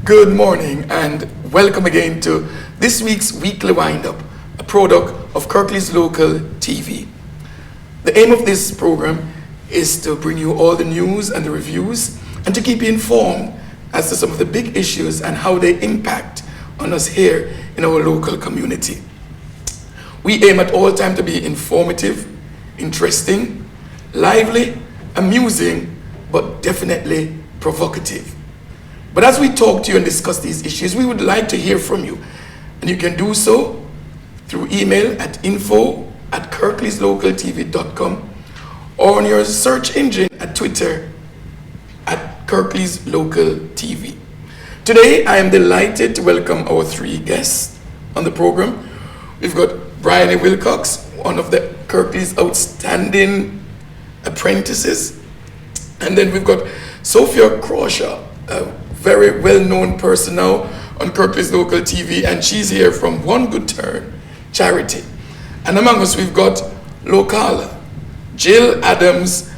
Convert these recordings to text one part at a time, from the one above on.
Good morning and welcome again to this week's Weekly Wind-Up, a product of Kirklees Local TV. The aim of this program is to bring you all the news and the reviews and to keep you informed as to some of the big issues and how they impact on us here in our local community. We aim at all time to be informative, interesting, lively, amusing, but definitely provocative. But as we talk to you and discuss these issues, we would like to hear from you. And you can do so through email at info@kirkleeslocaltv.com or on your search engine at Twitter at Kirklees Local TV. Today, I am delighted to welcome our three guests on the program. We've got Brian Wilcox, one of the Kirklees' outstanding apprentices. And then we've got Sophia Crawshaw, a very well-known person now on Kirklees Local TV, and she's here from One Good Turn Charity. And among us, we've got Locala, Jill Adams,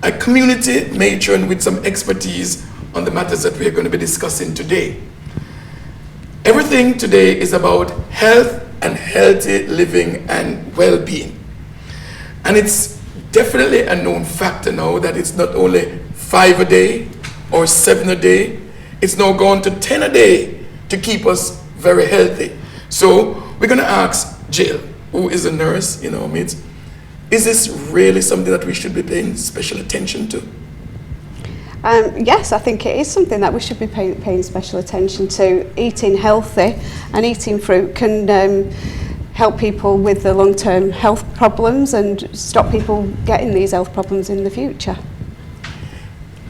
a community matron with some expertise on the matters that we're going to be discussing today. Everything today is about health and healthy living and well-being. And it's definitely a known factor now that it's not only 5 a day or 7 a day, it's now gone to 10 a day to keep us very healthy. So we're going to ask Jill, who is a nurse in our midst, is this really something that we should be paying special attention to? Yes, I think it is something that we should be paying special attention to. Eating healthy and eating fruit can help people with the long-term health problems and stop people getting these health problems in the future.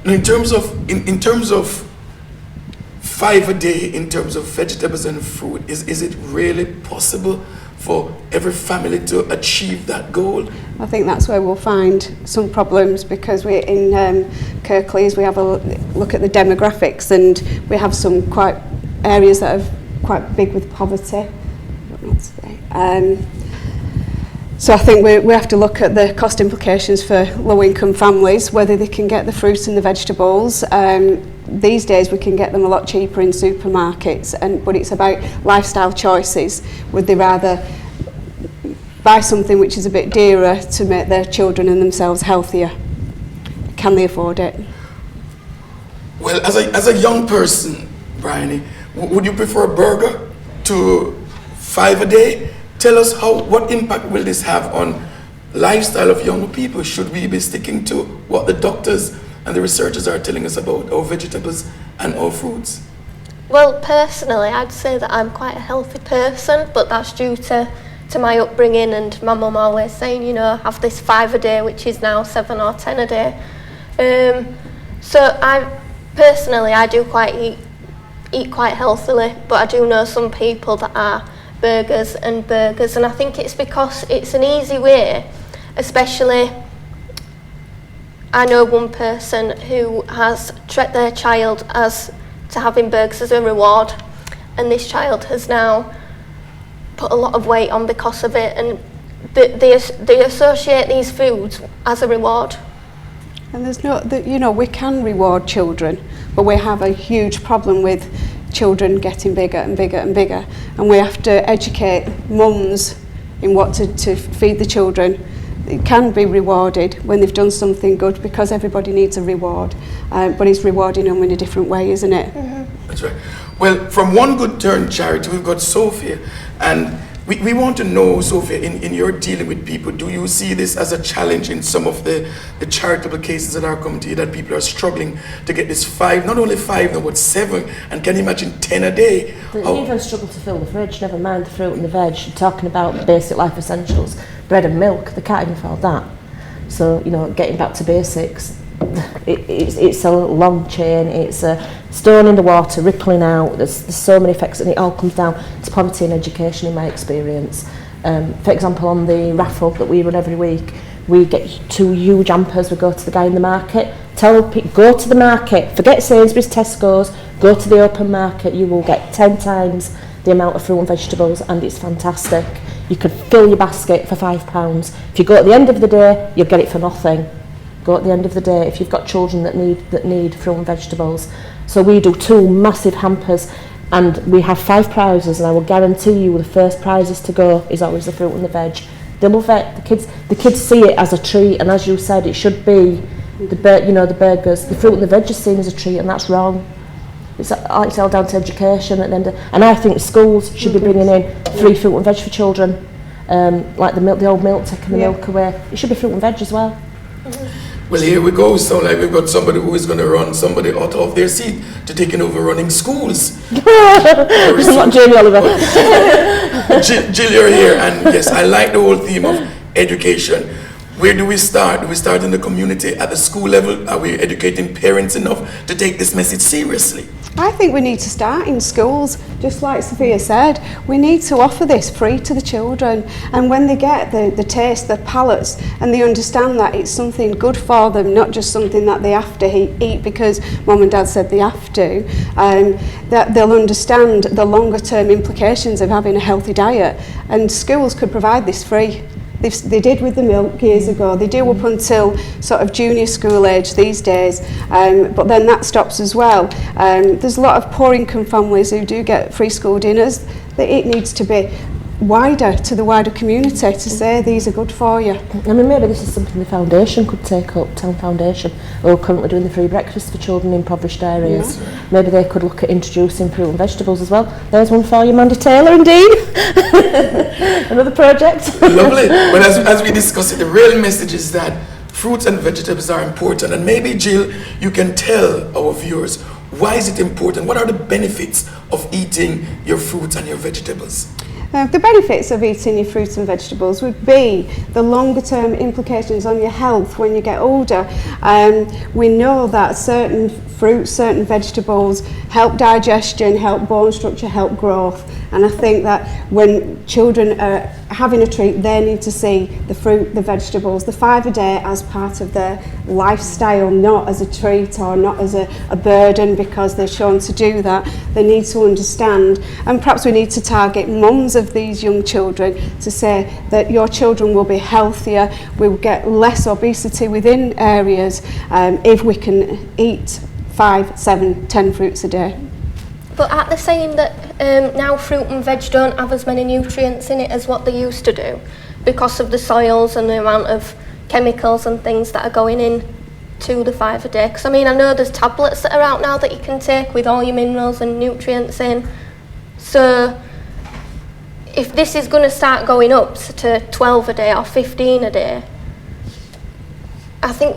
In terms of 5 a day, in terms of vegetables and fruit, is it really possible for every family to achieve that goal? I think that's where we'll find some problems, because we're in Kirklees, we have a look at the demographics, and we have some quite areas that are quite big with poverty. So I think we have to look at the cost implications for low-income families, whether they can get the fruits and the vegetables. These days we can get them a lot cheaper in supermarkets, but it's about lifestyle choices. Would they rather buy something which is a bit dearer to make their children and themselves healthier? Can they afford it? Well, as a young person, Bryony, would you prefer a burger to 5 a day? Tell us what impact will this have on lifestyle of younger people? Should we be sticking to what the doctors and the researchers are telling us about our vegetables and our fruits? Well, personally, I'd say that I'm quite a healthy person, but that's due to my upbringing and my mum always saying, you know, have this 5 a day, which is now 7 or 10 a day. So I do eat quite healthily, but I do know some people that are burgers, and I think it's because it's an easy way. Especially, I know one person who has tricked their child as to having burgers as a reward, and this child has now put a lot of weight on because of it, and they associate these foods as a reward. And there's we can reward children, but we have a huge problem with children getting bigger and bigger and bigger, and we have to educate mums in what to feed the children. It can be rewarded when they've done something good, because everybody needs a reward, but it's rewarding them in a different way, isn't it? Mm-hmm. That's right. Well, from One Good Turn Charity, we've got Sophia, and we want to know, Sophia, in your dealing with people, do you see this as a challenge in some of the charitable cases that are coming to you, that people are struggling to get this 5, not only 5, no, but 7, and can you imagine 10 a day? They even struggle to fill the fridge, never mind the fruit and the veg. You're talking about basic life essentials, bread and milk, they can't even afford that. So, getting back to basics, it's a long chain, it's a stone in the water, rippling out, there's so many effects, and it all comes down to poverty and education in my experience. For example, on the raffle that we run every week, we get 2 huge hampers. We go to the guy in the market, tell people, go to the market, forget Sainsbury's, Tesco's, go to the open market, you will get 10 times the amount of fruit and vegetables, and it's fantastic. You could fill your basket for £5. If you go at the end of the day, you'll get it for nothing. go at the end of the day if you've got children that need fruit and vegetables. So we do 2 massive hampers, and we have 5 prizes, and I will guarantee you the first prizes to go is always the fruit and the veg. They love it. The kids see it as a treat, and as you said, it should be the burgers. The fruit and the veg is seen as a treat, and that's wrong. It's all down to education at the end. And I think schools should be bringing in free fruit and veg for children, like the old milk, taking the milk away. It should be fruit and veg as well. Well, here we go. So like we've got somebody who is going to run somebody out of their seat to taking over running schools. Not Jamie Oliver. Jill, you're here, and yes, I like the whole theme of education. Where do we start? Do we start in the community at the school level? Are we educating parents enough to take this message seriously? I think we need to start in schools, just like Sophia said. We need to offer this free to the children, and when they get the taste, the palates, and they understand that it's something good for them, not just something that they have to eat because mum and dad said they have to, that they'll understand the longer term implications of having a healthy diet, and schools could provide this free. They did with the milk years ago. They do up until sort of junior school age these days, but then that stops as well. There's a lot of poor income families who do get free school dinners. That it needs to be wider to the wider community to say these are good for you. I mean, maybe this is something the foundation could take up, Town Foundation, who are currently doing the free breakfast for children in impoverished areas. Yeah. Maybe they could look at introducing fruit and vegetables as well. There's one for you, Mandy Taylor, indeed. Another project. Lovely. But as we discuss it, the real message is that fruits and vegetables are important. And maybe, Jill, you can tell our viewers, why is it important? What are the benefits of eating your fruits and your vegetables? The benefits of eating your fruits and vegetables would be the longer term implications on your health when you get older. We know that certain fruits, certain vegetables help digestion, help bone structure, help growth. And I think that when children are having a treat, they need to see the fruit, the vegetables, the 5 a day as part of their lifestyle, not as a treat or not as a burden because they're shown to do that. They need to understand, and perhaps we need to target mums of these young children to say that your children will be healthier, will get less obesity within areas if we can eat 5, 7, 10 fruits a day. But at the saying that now fruit and veg don't have as many nutrients in it as what they used to do because of the soils and the amount of chemicals and things that are going in to the 5 a day. Because I mean, I know there's tablets that are out now that you can take with all your minerals and nutrients in. So if this is going to start going up to 12 a day or 15 a day, I think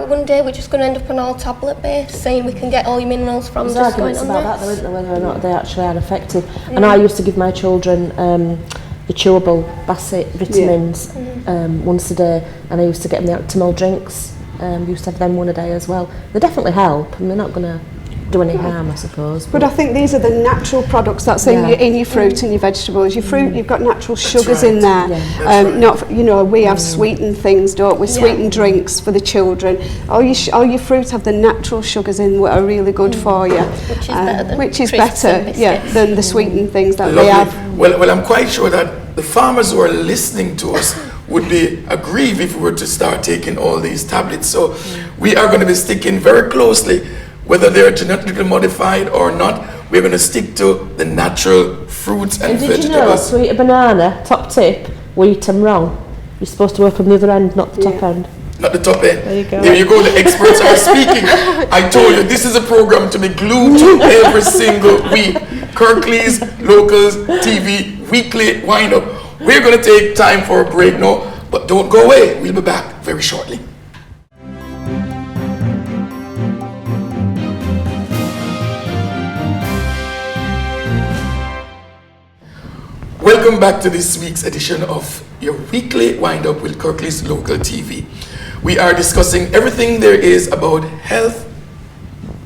one day we're just going to end up on all tablet based, saying we can get all your minerals from There's just going arguments on about this. that, though, isn't there, whether or not they actually are effective. And I used to give my children the chewable Bassett vitamins once a day, and I used to get them the Actimel drinks. Used to have them one a day as well. They definitely help, and they're not going to do any harm, I suppose. But I think these are the natural products that's in your fruit and your vegetables. Your fruit, you've got natural sugars in there. Yeah. Not, we have sweetened things, don't we? Sweetened drinks for the children. All your fruit have the natural sugars in that are really good for you. Which is better than the sweetened things that Lovely. they have. Well, I'm quite sure that the farmers who are listening to us would be aggrieved if we were to start taking all these tablets. So we are going to be sticking very closely, whether they're genetically modified or not. We're going to stick to the natural fruits and vegetables. Did you know, to eat a banana, top tip, we eat them wrong. You're supposed to work on the other end, not the top end. Not the top end. There you go. There you go, the experts are speaking. I told you, this is a program to be glued to every single week. Kirklees Local TV Weekly Wind-Up. We're going to take time for a break now, but don't go away. We'll be back very shortly. Welcome back to this week's edition of your Weekly Wind-Up with Kirklees Local TV. We are discussing everything there is about health,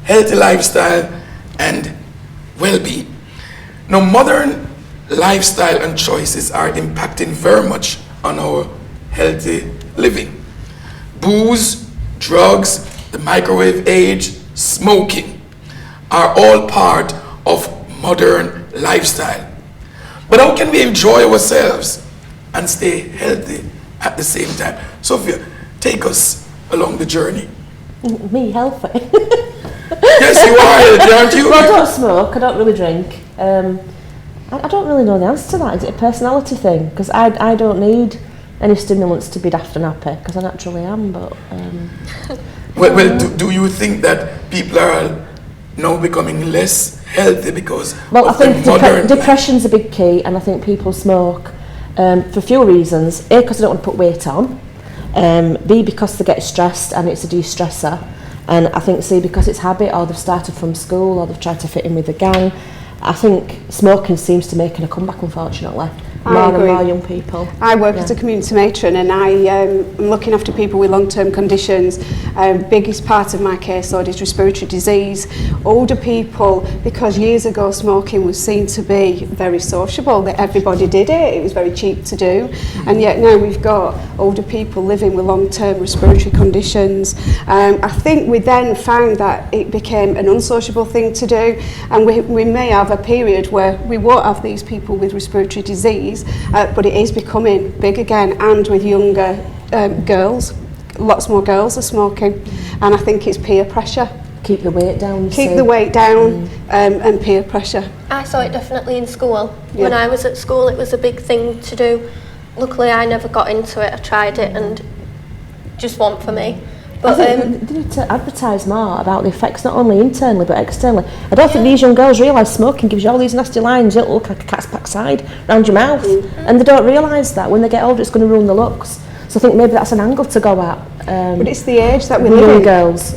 healthy lifestyle, and well-being. Now, modern lifestyle and choices are impacting very much on our healthy living. Booze, drugs, the microwave age, smoking are all part of modern lifestyle. But how can we enjoy ourselves and stay healthy at the same time? Sophia, take us along the journey? Me, healthy. Yes, you are healthy, aren't you? Well, I don't smoke, I don't really drink. I don't really know the answer to that. Is it a personality thing? Because I don't need any stimulants to be daft and happy, because I naturally am, but... Well, do you think that people are now becoming less healthy because well, of I think the modern... depression's a big key, and I think people smoke for a few reasons. A, because they don't want to put weight on. B, because they get stressed and it's a de-stressor. And I think C, because it's habit, or they've started from school, or they've tried to fit in with the gang. I think smoking seems to be making a comeback, unfortunately. More and more young people. I work as a community matron, and I'm looking after people with long-term conditions. Biggest part of my caseload is respiratory disease. Older people, because years ago smoking was seen to be very sociable, that everybody did it, it was very cheap to do, and yet now we've got older people living with long-term respiratory conditions. I think we then found that it became an unsociable thing to do, and we may have a period where we won't have these people with respiratory disease, but it is becoming big again, and with younger girls, lots more girls are smoking, and I think it's peer pressure. Keep the weight down. Keep the weight down, and peer pressure. I saw it definitely in school. Yeah. When I was at school, it was a big thing to do. Luckily, I never got into it. I tried it and just wasn't for me. But I think they need to advertise more about the effects, not only internally but externally. I don't think these young girls realise smoking gives you all these nasty lines. You look like a cat's backside around your mouth, and they don't realise that when they get older it's going to ruin their looks. So I think maybe that's an angle to go at. But it's the age that we live young in. girls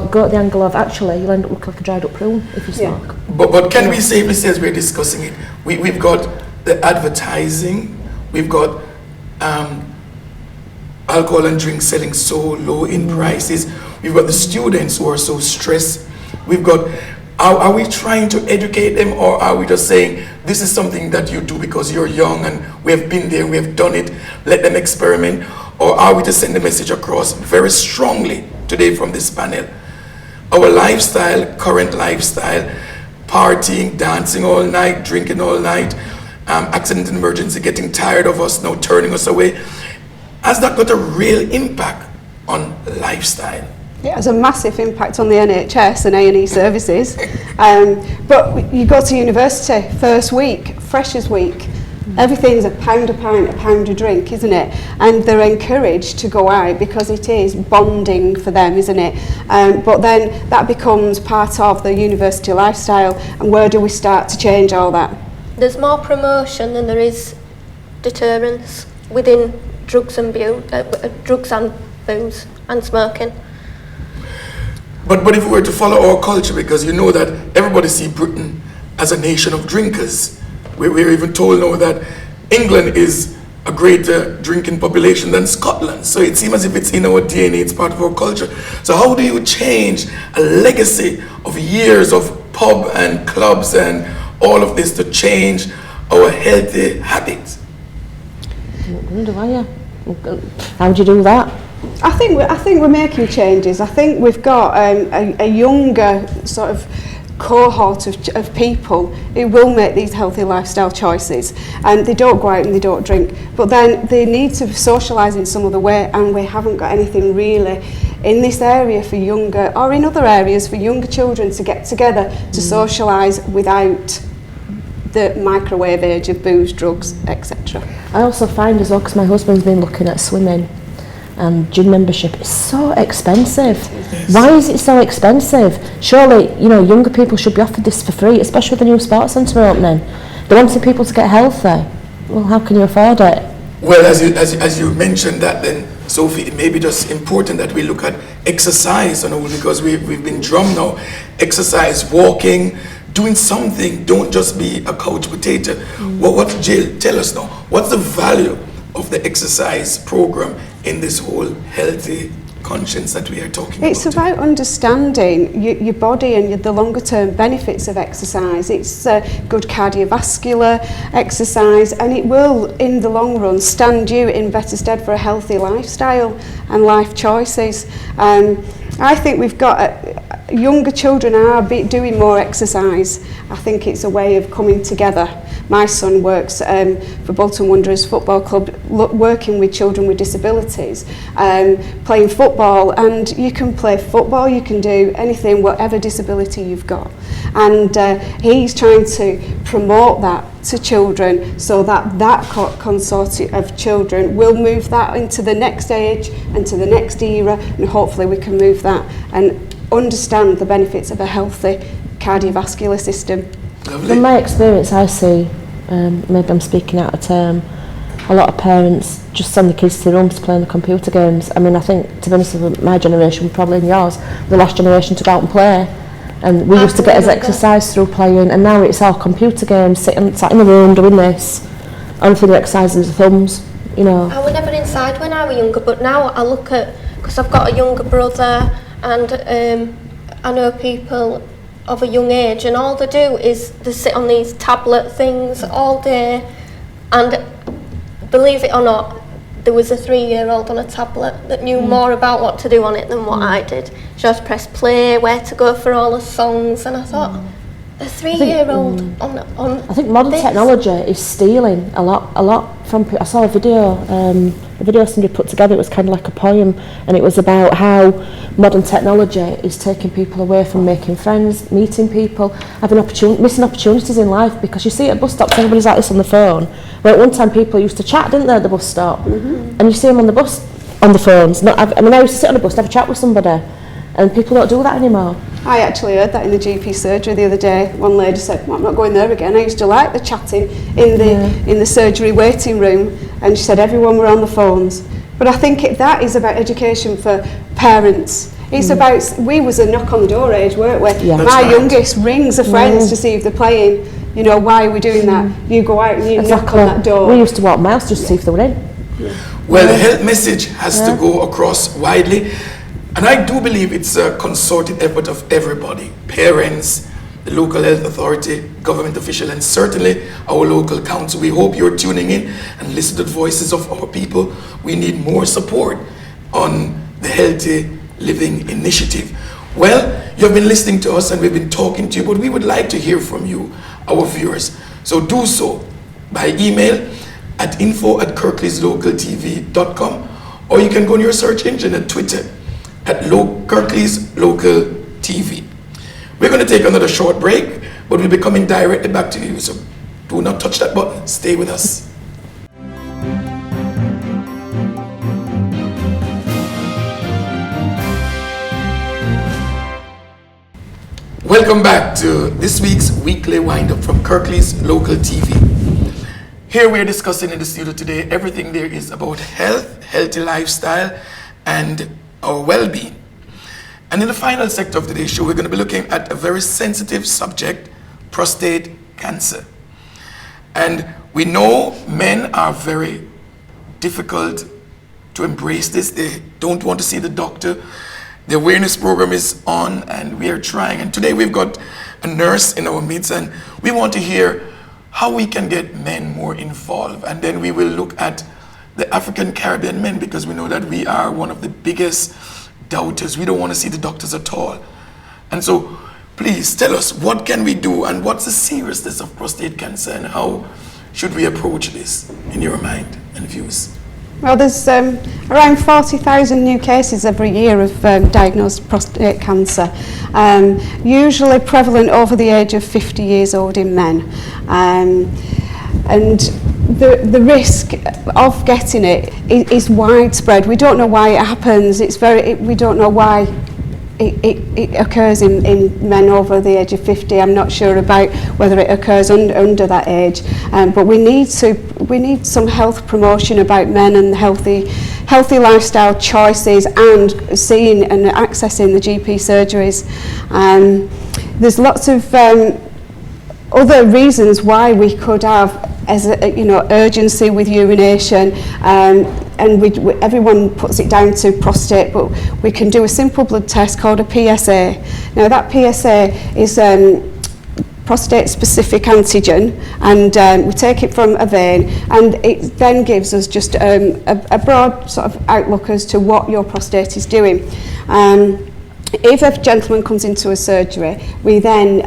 go at the angle of actually you'll end up looking like a dried up prune if you smoke. But can we safely say, as we're discussing it, we've got the advertising, we've got alcohol and drink selling so low in prices, we've got the students who are so stressed, we've got, are we trying to educate them, or are we just saying this is something that you do because you're young and we have been there, we have done it, let them experiment? Or are we to send the message across very strongly today from this panel? Our lifestyle, current lifestyle, partying, dancing all night, drinking all night, accident and emergency, getting tired of us, now turning us away, has that got a real impact on lifestyle? It has a massive impact on the NHS and A&E services. But you go to university, first week, freshers week, everything's a pound a pint, a pound a drink, isn't it? And they're encouraged to go out because it is bonding for them, isn't it? But then that becomes part of the university lifestyle, and where do we start to change all that? there's more promotion than there is deterrence within drugs and booze and smoking. But if we were to follow our culture, because you know that everybody sees Britain as a nation of drinkers, we're even told now that England is a greater drinking population than Scotland. So it seems as if it's in our DNA, it's part of our culture. So how do you change a legacy of years of pub and clubs and all of this to change our healthy habits? How do you do that? I think we're making changes. I think we've got a younger sort of cohort of people who will make these healthy lifestyle choices, and they don't go out and they don't drink, but then they need to socialise in some other way, and we haven't got anything really in this area for younger, or in other areas for younger children to get together to socialise without the microwave age of booze, drugs, etc. I also find as well, because my husband's been looking at swimming, and gym membership is so expensive. Yes. Why is it so expensive? Surely, you know, younger people should be offered this for free, especially with the new sports centre opening. They're wanting people to get healthy. Well, how can you afford it? Well, as you mentioned that, then, Sophie, it may be just important that we look at exercise, because we've been drummed now. Exercise, walking, doing something. Don't just be a couch potato. What Jill, tell us now, what's the value of the exercise program in this whole healthy conscience that we are talking about? It's about understanding your body and the longer term benefits of exercise. It's good cardiovascular exercise, and it will in the long run stand you in better stead for a healthy lifestyle and life choices. I think we've got younger children are doing more exercise. I think it's a way of coming together, My son works for Bolton Wanderers Football Club, working with children with disabilities, playing football, and you can play football, you can do anything, whatever disability you've got. And he's trying to promote that to children so that that consortium of children will move that into the next age and to the next era, and hopefully we can move that and understand the benefits of a healthy cardiovascular system. From my experience, I see, maybe I'm speaking out of term, a lot of parents just send the kids to their rooms to play on the computer games. I mean, I think, to be honest with my generation, probably in yours, the last generation to go out and play. And we used to get as exercise through playing, and now it's all computer games, sat in the room doing this. Only thing that exercises the thumbs, you know. I was never inside when I was younger, but now I look at, because I've got a younger brother, and I know people of a young age, and all they do is they sit on these tablet things all day, and believe it or not, there was a 3-year-old on a tablet that knew more about what to do on it than what I did. She just pressed play, where to go for all the songs, and I thought, a 3-year-old on I think modern technology is stealing a lot from people. I saw a video somebody put together. It was kind of like a poem, and it was about how modern technology is taking people away from making friends, meeting people, missing opportunities in life, because you see at bus stops everybody's like this on the phone. Where at one time people used to chat, didn't they, at the bus stop? And you see them on the bus on the phones. I used to sit on a bus to have a chat with somebody, and people don't do that anymore. I actually heard that in the GP surgery the other day. One lady said, well, I'm not going there again. I used to like the chatting in the surgery waiting room, and she said everyone were on the phones. But I think that is about education for parents. It's about, we was a knock on the door age, weren't we? Yeah. My youngest rings her friends to see if they're playing. You know, why are we doing that? You go out and you knock on that door. We used to walk miles just to see if they were in. Well, the health message has to go across widely. And I do believe it's a concerted effort of everybody, parents, the local health authority, government official, and certainly our local council. We hope you're tuning in and listen to the voices of our people. We need more support on the Healthy Living Initiative. Well, you've been listening to us and we've been talking to you, but we would like to hear from you, our viewers. So do so by email at info@kirkleeslocaltv.com, or you can go on your search engine at Twitter at Kirklees Local TV. We're going to take another short break, but we'll be coming directly back to you. So do not touch that button. Stay with us. Welcome back to this week's weekly wind-up from Kirklees Local TV. Here we are discussing in the studio today everything there is about health, healthy lifestyle, and our well-being. And in the final sector of today's show, we're going to be looking at a very sensitive subject, prostate cancer. And we know men are very difficult to embrace this. They don't want to see the doctor. The awareness program is on, and we are trying. And today we've got a nurse in our midst, and we want to hear how we can get men more involved. And then we will look at the African Caribbean men, because we know that we are one of the biggest doubters. We don't want to see the doctors at all. And so please tell us, what can we do, and what's the seriousness of prostate cancer, and how should we approach this in your mind and views? Well, there's around 40,000 new cases every year of diagnosed prostate cancer, usually prevalent over the age of 50 years old in men. And the risk of getting it is widespread. We don't know why it happens. We don't know why it occurs in men over the age of 50. I'm not sure about whether it occurs under that age, but we need some health promotion about men and healthy lifestyle choices, and seeing and accessing the GP surgeries. There's lots of other reasons why we could have, urgency with urination, and everyone puts it down to prostate, but we can do a simple blood test called a PSA. Now that PSA is prostate specific antigen, and we take it from a vein, and it then gives us just a broad sort of outlook as to what your prostate is doing. If a gentleman comes into a surgery, we then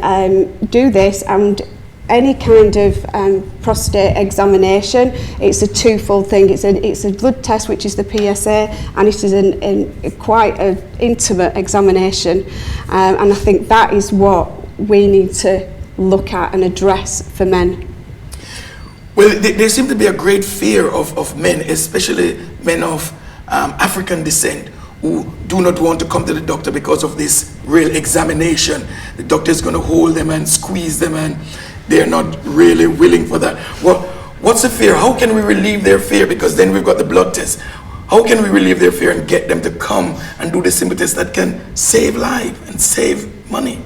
do this, and any kind of prostate examination, it's a twofold thing. It's a blood test, which is the PSA, and it is quite an intimate examination. And I think that is what we need to look at and address for men. Well, there seems to be a great fear of men, especially men of African descent, who do not want to come to the doctor because of this real examination. The doctor is going to hold them and squeeze them, and they're not really willing for that. Well, what's the fear? How can we relieve their fear? Because then we've got the blood test. How can we relieve their fear and get them to come and do the simple test that can save life and save money?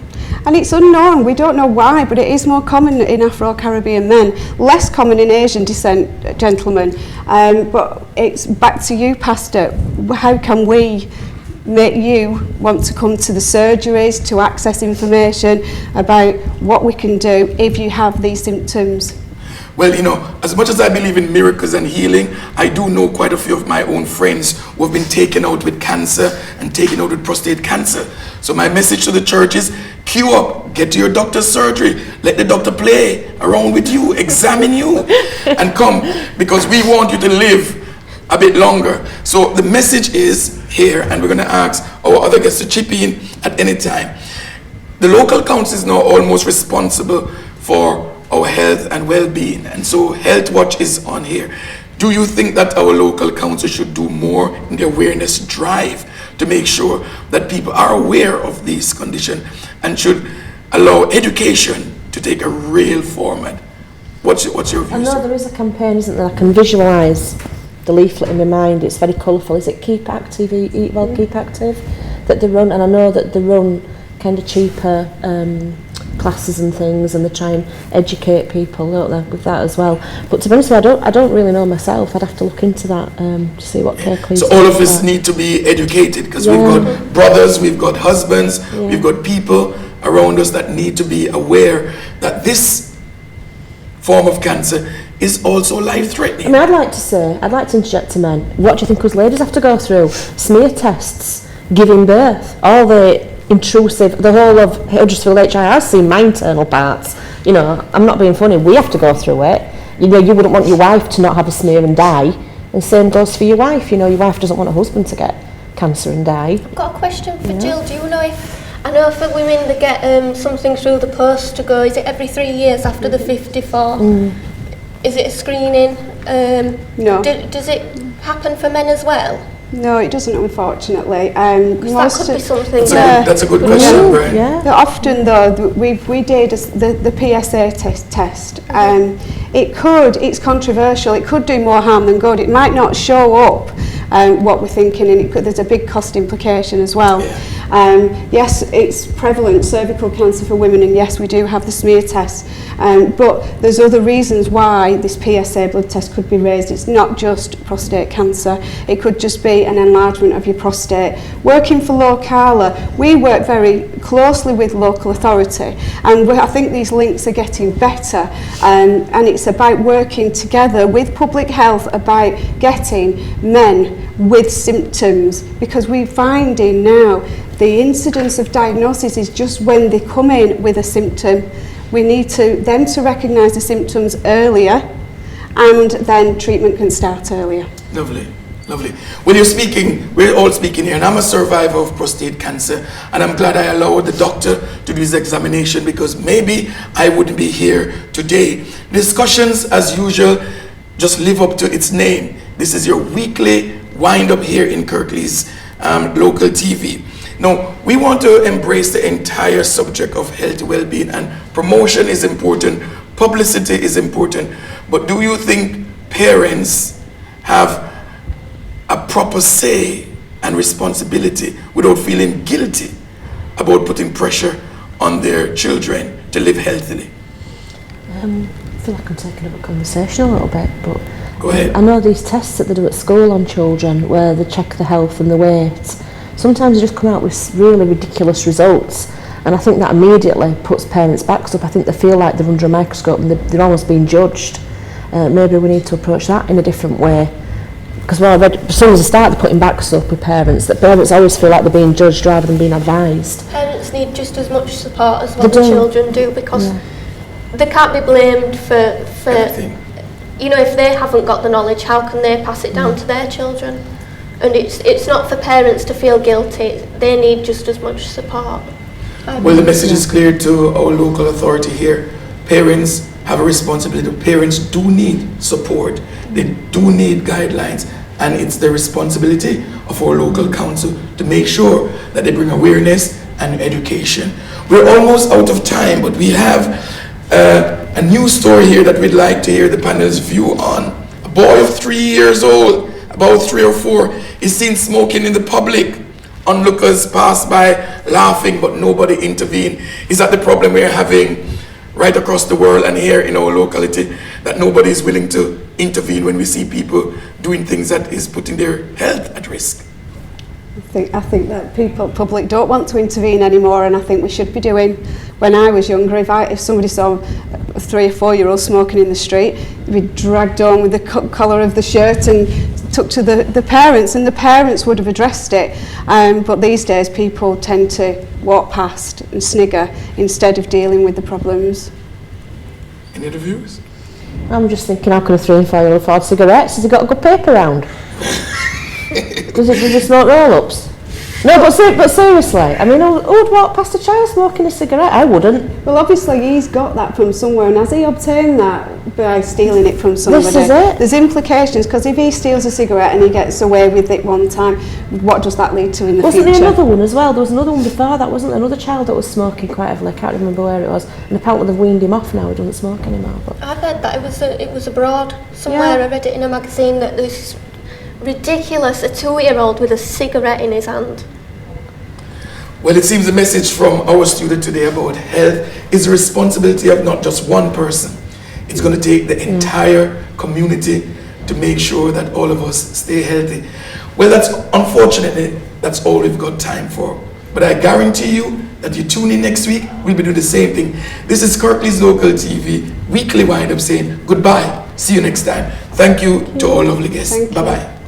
And it's unknown, we don't know why, but it is more common in Afro-Caribbean men, less common in Asian descent gentlemen. But it's back to you, Pastor. How can we make you want to come to the surgeries to access information about what we can do if you have these symptoms? Well, you know, as much as I believe in miracles and healing, I do know quite a few of my own friends who have been taken out with cancer and taken out with prostate cancer. So my message to the church is, queue up, get to your doctor's surgery, let the doctor play around with you, examine you, and come, because we want you to live a bit longer. So the message is here, and we're going to ask our other guests to chip in at any time. The local council is now almost responsible for our health and well-being, and so Health Watch is on here. Do you think that our local council should do more in the awareness drive to make sure that people are aware of this condition and should allow education to take a real format? What's your view? I know there is a campaign, isn't there? I can visualise the leaflet in my mind. It's very colourful. Is it Keep Active, Eat Well, Keep Active that they run? And I know that they run kind of cheaper classes and things, and they try and educate people, don't they, with that as well. But to be honest with you, I don't really know myself. I'd have to look into that to see what Kirklees. So all of us need to be educated, because we've got brothers, we've got husbands, we've got people around us that need to be aware that this form of cancer is also life-threatening. I mean, I'd like to interject to men. What do you think us ladies have to go through? Smear tests, giving birth, all the intrusive, the whole of Huddersfield HI. I've seen my internal parts. You know, I'm not being funny. We have to go through it. You know, you wouldn't want your wife to not have a smear and die, and same goes for your wife. You know, your wife doesn't want her husband to get cancer and die. I've got a question for Jill. Do you know if, I know for women they get something through the post to go, is it every 3 years after the 54? Is it a screening? No. Does it happen for men as well? No, it doesn't, unfortunately. That could be something. That's a good question, Brian. Yeah. Often, though, we did the PSA test. It's controversial. It could do more harm than good. It might not show up what we're thinking, and there's a big cost implication as well. Yes, it's prevalent, cervical cancer for women, and yes, we do have the smear test. But there's other reasons why this PSA blood test could be raised. It's not just prostate cancer. It could just be an enlargement of your prostate. Working for Locala, we work very closely with local authority, and I think these links are getting better, and it's about working together with public health about getting men with symptoms, because we're finding now the incidence of diagnosis is just when they come in with a symptom. We need them to recognise the symptoms earlier, and then treatment can start earlier. Lovely. Well, we're all speaking here, and I'm a survivor of prostate cancer, and I'm glad I allowed the doctor to do his examination, because maybe I wouldn't be here today. Discussions, as usual, just live up to its name. This is your weekly wind-up here in Kirklees local TV. Now, we want to embrace the entire subject of health, well-being, and promotion is important, publicity is important, but do you think parents have a proper say and responsibility without feeling guilty about putting pressure on their children to live healthily? I feel like I'm taking up a conversation a little bit, but go ahead. I know these tests that they do at school on children where they check the health and the weight. Sometimes they just come out with really ridiculous results, and I think that immediately puts parents' backs up. I think they feel like they're under a microscope and they're almost being judged. Maybe we need to approach that in a different way. Because as soon as they start putting backs up with parents, that parents always feel like they're being judged rather than being advised. Parents need just as much support as what the children do, because they can't be blamed for Everything. you know, if they haven't got the knowledge, how can they pass it down to their children? And it's not for parents to feel guilty. They need just as much support. Well, the message is clear to our local authority here. Parents have a responsibility. Parents do need support. They do need guidelines. And it's the responsibility of our local council to make sure that they bring awareness and education. We're almost out of time, but we have a new story here that we'd like to hear the panel's view on. A boy of 3 years old, about 3 or 4, is seen smoking in the public. Onlookers pass by laughing, but nobody intervened. Is that the problem we're having right across the world and here in our locality, that nobody is willing to intervene when we see people doing things that is putting their health at risk? I think that public don't want to intervene anymore, and I think we should be doing. When I was younger, if somebody saw a 3 or 4 year old smoking in the street, they'd be dragged on with the collar of the shirt and took to the parents, and the parents would have addressed it. But these days people tend to walk past and snigger instead of dealing with the problems. Any other views? I'm just thinking, how can a 3 and 4 year old afford cigarettes? Has he got a good paper round? Does he smoke roll-ups? No, but seriously, I mean, who would walk past a child smoking a cigarette? I wouldn't. Well, obviously he's got that from somewhere, and has he obtained that by stealing it from somebody? This is it. There's implications, because if he steals a cigarette and he gets away with it one time, what does that lead to in the future? Wasn't there another one as well? There was another one before that, wasn't there? Another child that was smoking quite heavily. I can't remember where it was. And apparently they've weaned him off now. He doesn't smoke anymore. But I've heard that it was abroad somewhere. Yeah. I read it in a magazine that this ridiculous, a 2-year-old with a cigarette in his hand. Well, it seems the message from our student today about health is the responsibility of not just one person. It's going to take the entire community to make sure that all of us stay healthy. Well, unfortunately, that's all we've got time for. But I guarantee you that you tune in next week, we'll be doing the same thing. This is Kirklees Local TV, Weekly Wind-Up, saying goodbye. See you next time. Thank you to all lovely guests. Bye-bye.